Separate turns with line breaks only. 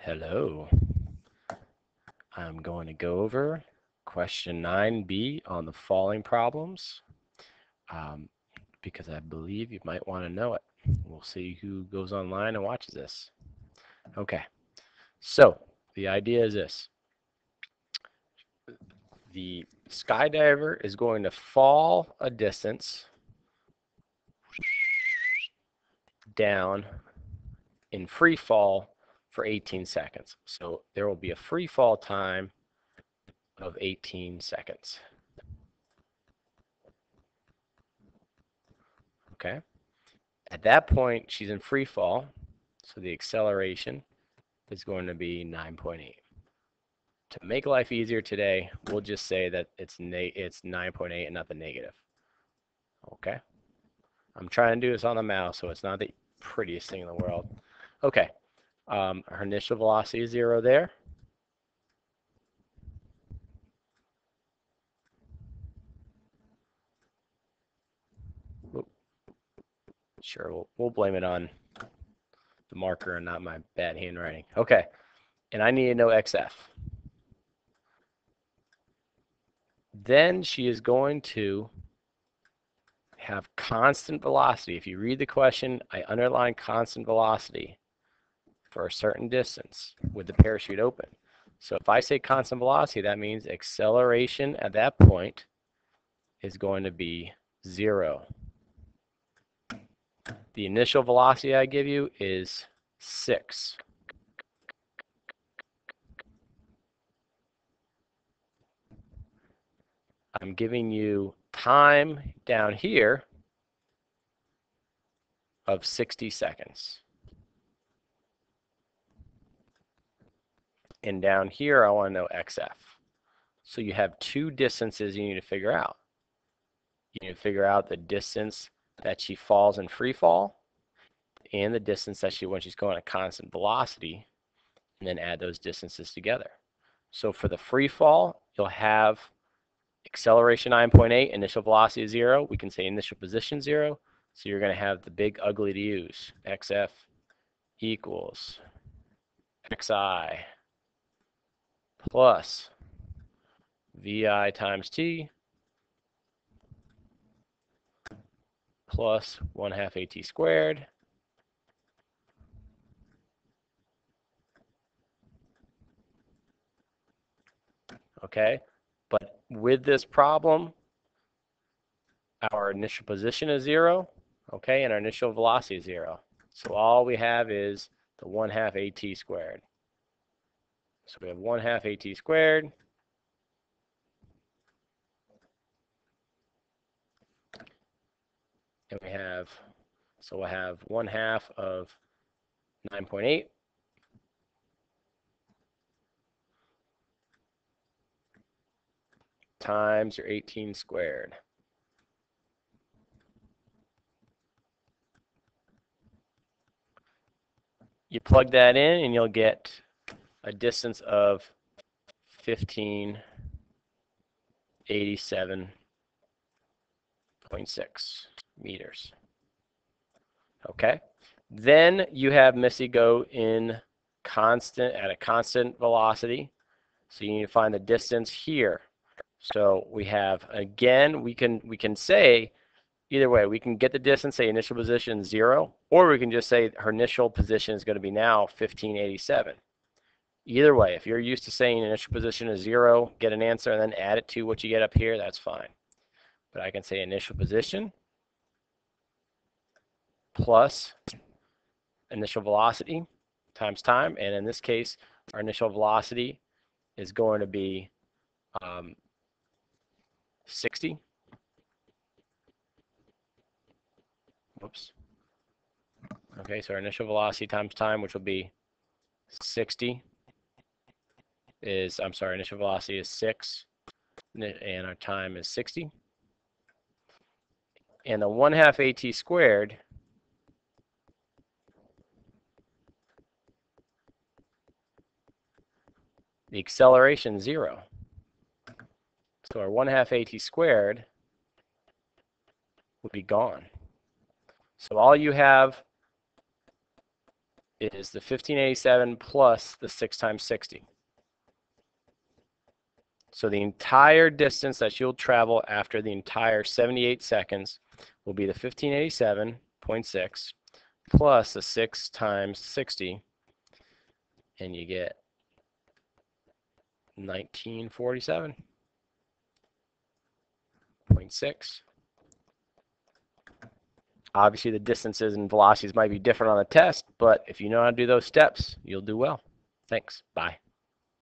Hello. I'm going to go over question 9b on the falling problems because I believe you might want to know it. We'll see who goes online and watches this. Okay, so the idea is this. The skydiver is going to fall a distance down in free fall for 18 seconds. So there will be a free fall time of 18 seconds. Okay. At that point, she's in free fall, so the acceleration is going to be 9.8. To make life easier today, we'll just say that it's 9.8 and not the negative. Okay? I'm trying to do this on the mouse, so it's not the prettiest thing in the world. Okay. Her initial velocity is 0 there. Sure, we'll blame it on the marker and not my bad handwriting. Okay, and I need to know XF. Then she is going to have constant velocity. If you read the question, I underline constant velocity for a certain distance with the parachute open. So if I say constant velocity, that means acceleration at that point is going to be 0. The initial velocity I give you is 6. I'm giving you time down here of 60 seconds. And down here, I want to know XF. So you have two distances you need to figure out. You need to figure out the distance that she falls in free fall and the distance that when she's going at constant velocity, and then add those distances together. So for the free fall, you'll have acceleration 9.8, initial velocity 0. We can say initial position 0. So you're going to have the big ugly to use. XF equals XI plus VI times T plus 1/2 AT squared okay? But with this problem, our initial position is 0, okay, and our initial velocity is 0. So all we have is the 1/2 AT squared. So we have 1/2 AT squared and we have, so we'll have 1/2 of 9.8 times your 18 squared. You plug that in and you'll get a distance of 1587.6 meters. Okay. Then you have Missy go in at a constant velocity. So you need to find the distance here. So we have, again, we can say either way. We can get the distance, say initial position 0, or we can just say her initial position is going to be now 1587. Either way, if you're used to saying initial position is 0, get an answer, and then add it to what you get up here, that's fine. But I can say initial position plus initial velocity times time, and in this case, our initial velocity is going to be 60. Whoops. Okay, so our initial velocity times time, which will be 60, is, I'm sorry, initial velocity is 6, and our time is 60. And the 1/2 AT squared the acceleration 0. So our 1/2 AT squared would be gone. So all you have is the 1587 plus the 6 times 60. So the entire distance that you'll travel after the entire 78 seconds will be the 1587.6 plus the 6 times 60, and you get 1947.6. Obviously, the distances and velocities might be different on the test, but if you know how to do those steps, you'll do well. Thanks. Bye.